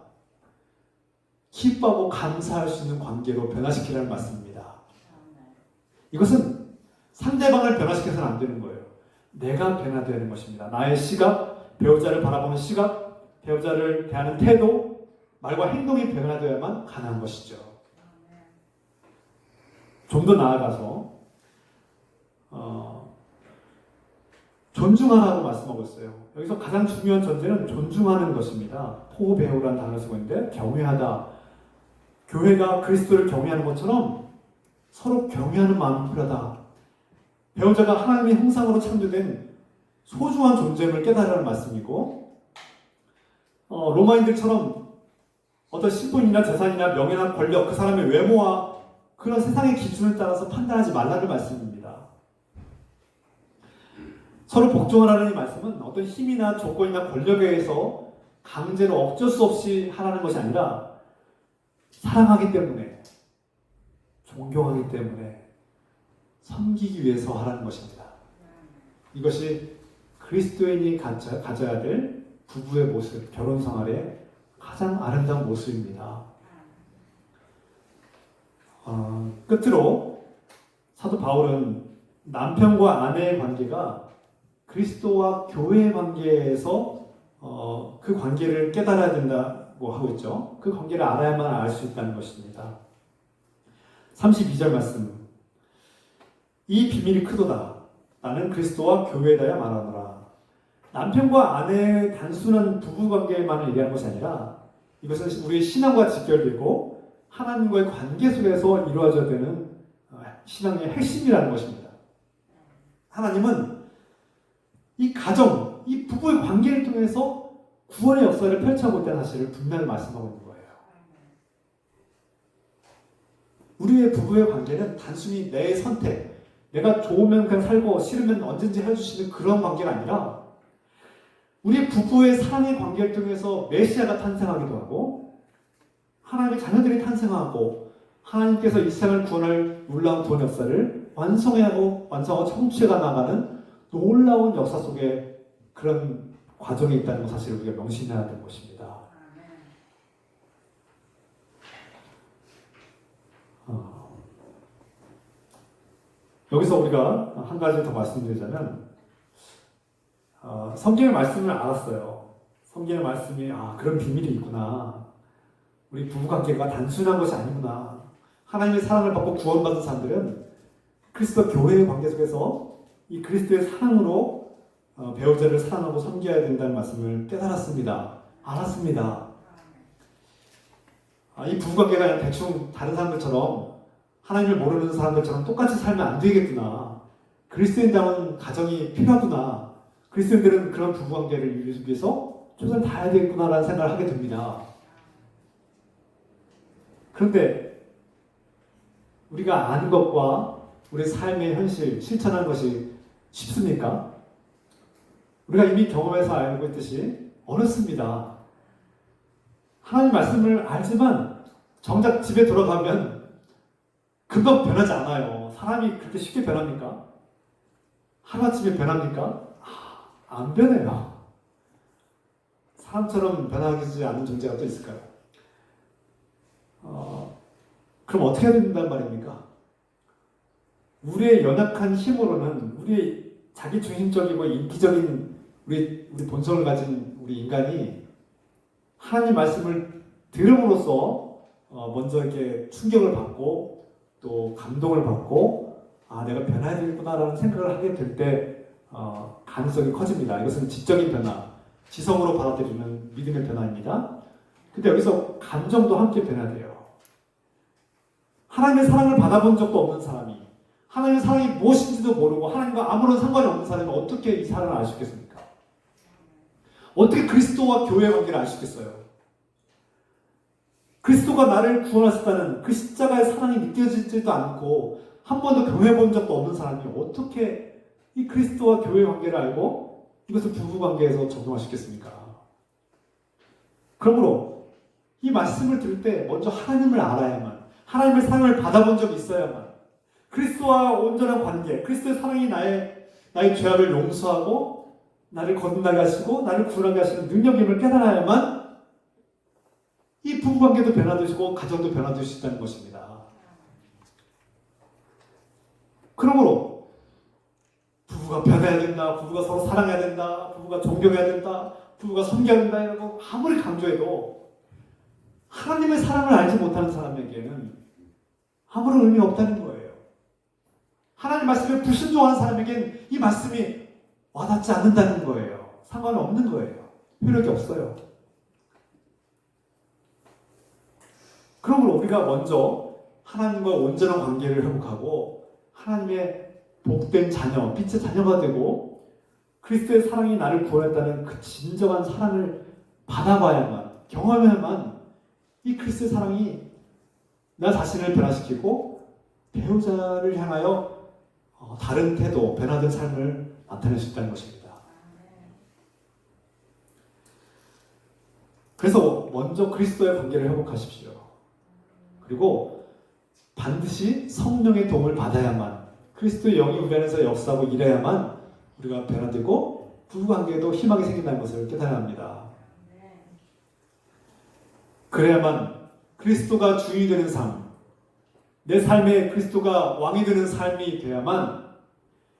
기뻐하고 감사할 수 있는 관계로 변화시키라는 말씀입니다. 이것은 상대방을 변화시켜서는 안 되는 거예요. 내가 변화되어야 하는 것입니다. 나의 시각, 배우자를 바라보는 시각, 배우자를 대하는 태도, 말과 행동이 변화되어야만 가능한 것이죠. 좀 더 나아가서 존중하라고 말씀하고 있어요. 여기서 가장 중요한 전제는 존중하는 것입니다. 포배우라는 단어를 쓰고 있는데, 경외하다. 교회가 그리스도를 경외하는 것처럼 서로 경외하는 마음이 필요하다. 배우자가 하나님의 형상으로 창조된 소중한 존재임을 깨달으라는 말씀이고, 로마인들처럼 어떤 신분이나 재산이나 명예나 권력, 그 사람의 외모와 그런 세상의 기준을 따라서 판단하지 말라는 말씀입니다. 서로 복종하라는 이 말씀은 어떤 힘이나 조건이나 권력에 의해서 강제로 어쩔 수 없이 하라는 것이 아니라 사랑하기 때문에, 존경하기 때문에, 섬기기 위해서 하라는 것입니다. 이것이 그리스도인이 가져야 될 부부의 모습, 결혼 생활의 가장 아름다운 모습입니다. 끝으로 사도 바울은 남편과 아내의 관계가 그리스도와 교회의 관계에서 그 관계를 깨달아야 된다고 하고 있죠. 그 관계를 알아야만 알 수 있다는 것입니다. 32절 말씀. 이 비밀이 크도다. 나는 그리스도와 교회에 대하여 말하노라. 남편과 아내의 단순한 부부관계만을 얘기하는 것이 아니라 이것은 우리의 신앙과 직결되고 하나님과의 관계 속에서 이루어져야 되는 신앙의 핵심이라는 것입니다. 하나님은 이 가정, 이 부부의 관계를 통해서 구원의 역사를 펼쳐보고 있다는 사실을 분명히 말씀하고 있는 거예요. 우리의 부부의 관계는 단순히 내 선택, 내가 좋으면 그냥 살고 싫으면 언제든지 해주시는 그런 관계가 아니라 우리의 부부의 사랑의 관계를 통해서 메시아가 탄생하기도 하고 하나님의 자녀들이 탄생하고 하나님께서 이 세상을 구원할 놀라운 구원 역사를 완성하고 청취해가 나가는 놀라운 역사 속에 그런 과정이 있다는 것 사실을 우리가 명심해야 되는 것입니다. 여기서 우리가 한 가지 더 말씀드리자면 성경의 말씀을 알았어요. 성경의 말씀이 그런 비밀이 있구나. 우리 부부관계가 단순한 것이 아니구나. 하나님의 사랑을 받고 구원받은 사람들은 그리스도 교회의 관계 속에서 이 그리스도의 사랑으로 배우자를 사랑하고 섬겨야 된다는 말씀을 깨달았습니다. 알았습니다. 이 부부관계가 그냥 대충 다른 사람들처럼 하나님을 모르는 사람들처럼 똑같이 살면 안 되겠구나. 그리스도인다운 가정이 필요하구나. 그리스도인들은 그런 부부관계를 이루기 위해서 최선을 다해야 되겠구나라는 생각을 하게 됩니다. 그런데 우리가 아는 것과 우리 삶의 현실, 실천하는 것이 쉽습니까? 우리가 이미 경험해서 알고 있듯이 어렵습니다. 하나님 말씀을 알지만 정작 집에 돌아가면 금방 변하지 않아요. 사람이 그렇게 쉽게 변합니까? 하루아침에 변합니까? 안 변해요. 사람처럼 변하지 않는 존재가 또 있을까요? 그럼 어떻게 해야 된단 말입니까? 우리의 연약한 힘으로는 우리 자기 중심적이고 인기적인 우리 본성을 가진 우리 인간이 하나님 말씀을 들음으로써 먼저 이렇게 충격을 받고 또 감동을 받고 내가 변해야 되겠구나라는 생각을 하게 될 때 가능성이 커집니다. 이것은 지적인 변화, 지성으로 받아들이는 믿음의 변화입니다. 근데 여기서 감정도 함께 변해야 돼요. 하나님의 사랑을 받아본 적도 없는 사람이 하나님의 사랑이 무엇인지도 모르고 하나님과 아무런 상관이 없는 사람이 어떻게 이 사랑을 알 수 있겠습니까? 어떻게 그리스도와 교회의 관계를 알 수 있겠어요? 그리스도가 나를 구원하셨다는 그 십자가의 사랑이 느껴지지도 않고 한 번도 교회 본 적도 없는 사람이 어떻게 이 그리스도와 교회의 관계를 알고 이것을 부부관계에서 적용할 수 있겠습니까? 그러므로 이 말씀을 들을 때 먼저 하나님을 알아야만, 하나님의 사랑을 받아본 적이 있어야만, 그리스도와 온전한 관계, 그리스도의 사랑이 나의 죄악을 용서하고 나를 거듭나게 하시고 나를 구원하게 하시는 능력임을 깨달아야만 이 부부관계도 변화되시고 가정도 변화될 수 있다는 것입니다. 그러므로 부부가 변해야 된다, 부부가 서로 사랑해야 된다, 부부가 존경해야 된다, 부부가 섬겨야 된다 이러고 아무리 강조해도 하나님의 사랑을 알지 못하는 사람에게는 아무런 의미가 없다는 거예요. 하나님 말씀에 불순종하는 사람에게는 이 말씀이 와닿지 않는다는 거예요. 상관이 없는 거예요. 효력이 없어요. 그러므로 우리가 먼저 하나님과 온전한 관계를 회복하고 하나님의 복된 자녀, 빛의 자녀가 되고 그리스도의 사랑이 나를 구원했다는 그 진정한 사랑을 받아봐야만, 경험해야만 이 그리스도의 사랑이 나 자신을 변화시키고 배우자를 향하여 다른 태도, 변화된 삶을 나타낼 수 있다는 것입니다. 그래서 먼저 그리스도의 관계를 회복하십시오. 그리고 반드시 성령의 도움을 받아야만, 그리스도의 영이 우리 안에서 역사하고 일해야만 우리가 변화되고 부부관계에도 희망이 생긴다는 것을 깨달아야 합니다. 그래야만 그리스도가 주인이 되는 삶, 내 삶에 그리스도가 왕이 되는 삶이 돼야만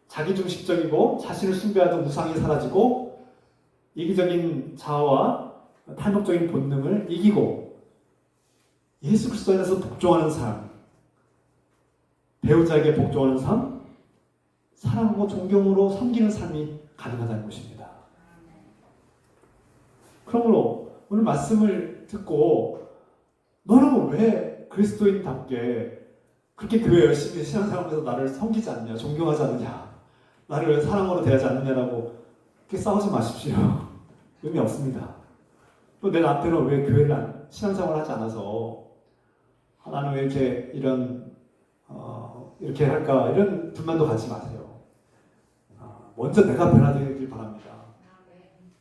자기중심적이고 자신을 숭배하던 우상이 사라지고 이기적인 자아와 탐욕적인 본능을 이기고 예수 그리스도 안에서 복종하는 삶, 배우자에게 복종하는 삶, 사랑하고 존경으로 섬기는 삶이 가능하다는 것입니다. 그러므로 오늘 말씀을 듣고 너는 왜 그리스도인답게 그렇게 교회 열심히 신앙생활하면서 나를 섬기지 않느냐, 존경하지 않느냐, 나를 왜 사랑으로 대하지 않느냐라고 그렇게 싸우지 마십시오. 의미 없습니다. 또 내 남편은 왜 교회를 신앙생활을 하지 않아서 나는 왜 이렇게 이렇게 할까, 이런 불만도 갖지 마세요. 먼저 내가 변화되길 바랍니다.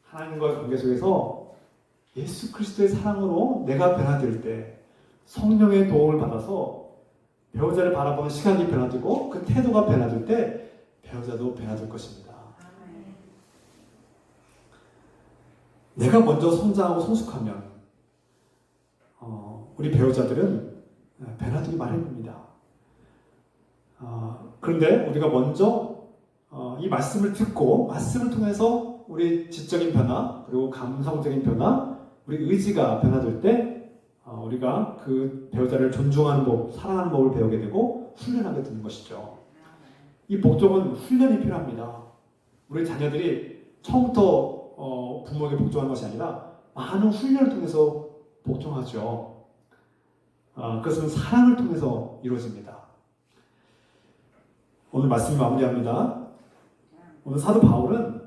하나님과의 관계 속에서 예수 그리스도의 사랑으로 내가 변화될 때 성령의 도움을 받아서 배우자를 바라보는 시각이 변화되고 그 태도가 변화될 때 배우자도 변화될 것입니다. 내가 먼저 성장하고 성숙하면 우리 배우자들은 변화되기 마련입니다. 그런데 우리가 먼저 이 말씀을 듣고 말씀을 통해서 우리 지적인 변화, 그리고 감성적인 변화, 우리 의지가 변화될 때 우리가 그 배우자를 존중하는 법, 사랑하는 법을 배우게 되고 훈련하게 되는 것이죠. 이 복종은 훈련이 필요합니다. 우리 자녀들이 처음부터 부모에게 복종하는 것이 아니라 많은 훈련을 통해서 복종하죠. 그것은 사랑을 통해서 이루어집니다. 오늘 말씀 마무리합니다. 오늘 사도 바울은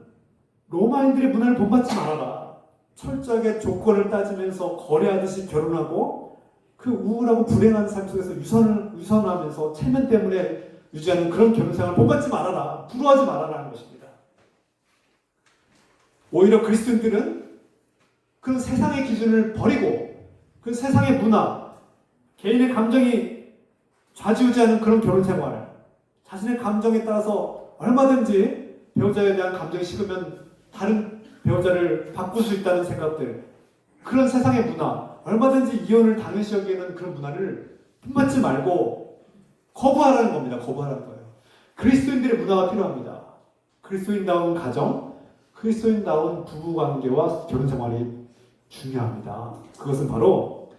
로마인들의 문화를 본받지 말아라. 철저하게 조건을 따지면서 거래하듯이 결혼하고 그 우울하고 불행한 삶 속에서 유선하면서 체면 때문에 유지하는 그런 결혼생활을 본받지 말아라. 부러워하지 말아라는 것입니다. 오히려 그리스도인들은 그 세상의 기준을 버리고 그 세상의 문화, 개인의 감정이 좌지우지하는 그런 결혼생활, 자신의 감정에 따라서 얼마든지 배우자에 대한 감정이 식으면 다른 배우자를 바꿀 수 있다는 생각들, 그런 세상의 문화, 얼마든지 이혼을 당연시 여기는 그런 문화를 품받지 말고 거부하라는 겁니다. 거부하라는 거예요. 그리스도인들의 문화가 필요합니다. 그리스도인다운 가정, 그리스도인다운 부부관계와 결혼생활이 중요합니다. 그것은 바로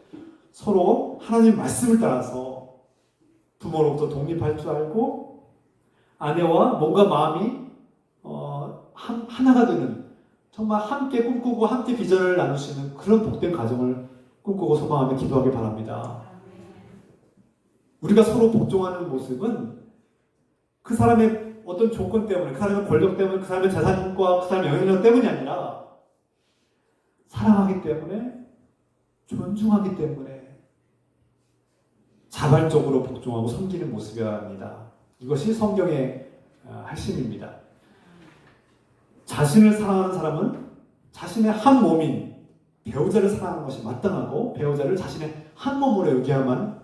서로 하나님 말씀을 따라서 부모로부터 독립할 줄 알고 아내와 몸과 마음이 하나가 되는, 정말 함께 꿈꾸고 함께 비전을 나눌 수 있는 그런 복된 가정을 꿈꾸고 소망하며 기도하기 바랍니다. 우리가 서로 복종하는 모습은 그 사람의 어떤 조건 때문에, 그 사람의 권력 때문에, 그 사람의 재산과 그 사람의 영향력 때문이 아니라 사랑하기 때문에, 존중하기 때문에 자발적으로 복종하고 섬기는 모습이어야 합니다. 이것이 성경의 핵심입니다. 자신을 사랑하는 사람은 자신의 한 몸인 배우자를 사랑하는 것이 마땅하고, 배우자를 자신의 한 몸으로 여겨야만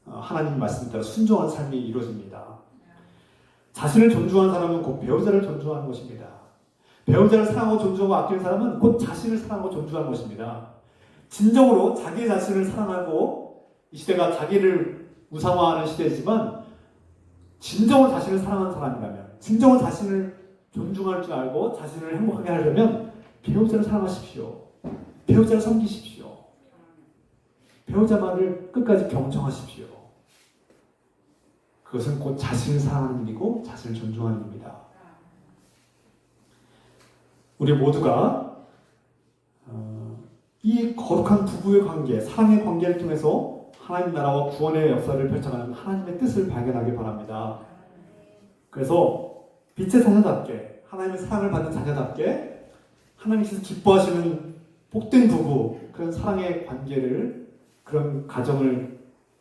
하나님 말씀에 따라 순종한 삶이 이루어집니다. 자신을 존중하는 사람은 곧 배우자를 존중하는 것입니다. 배우자를 사랑하고 존중하고 아끼는 사람은 곧 자신을 사랑하고 존중하는 것입니다. 진정으로 자기 자신을 사랑하고, 이 시대가 자기를 우상화하는 시대지만 진정으로 자신을 사랑하는 사람이라면, 진정으로 자신을 존중할 줄 알고 자신을 행복하게 하려면 배우자를 사랑하십시오. 배우자를 섬기십시오. 배우자만을 끝까지 경청하십시오. 그것은 곧 자신을 사랑하는 일이고 자신을 존중하는 일입니다. 우리 모두가 이 거룩한 부부의 관계, 사랑의 관계를 통해서 하나님 나라와 구원의 역사를 펼쳐가는 하나님의 뜻을 발견하기 바랍니다. 그래서 빛의 자녀답게, 하나님의 사랑을 받는 자녀답게 하나님께서 기뻐하시는 복된 부부, 그런 사랑의 관계를, 그런 가정을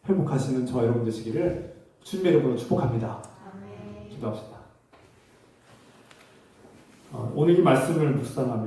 회복하시는 저와 여러분 되시기를 주님의 이름으로 축복합니다. 기도합시다. 오늘 이 말씀을 묵상하며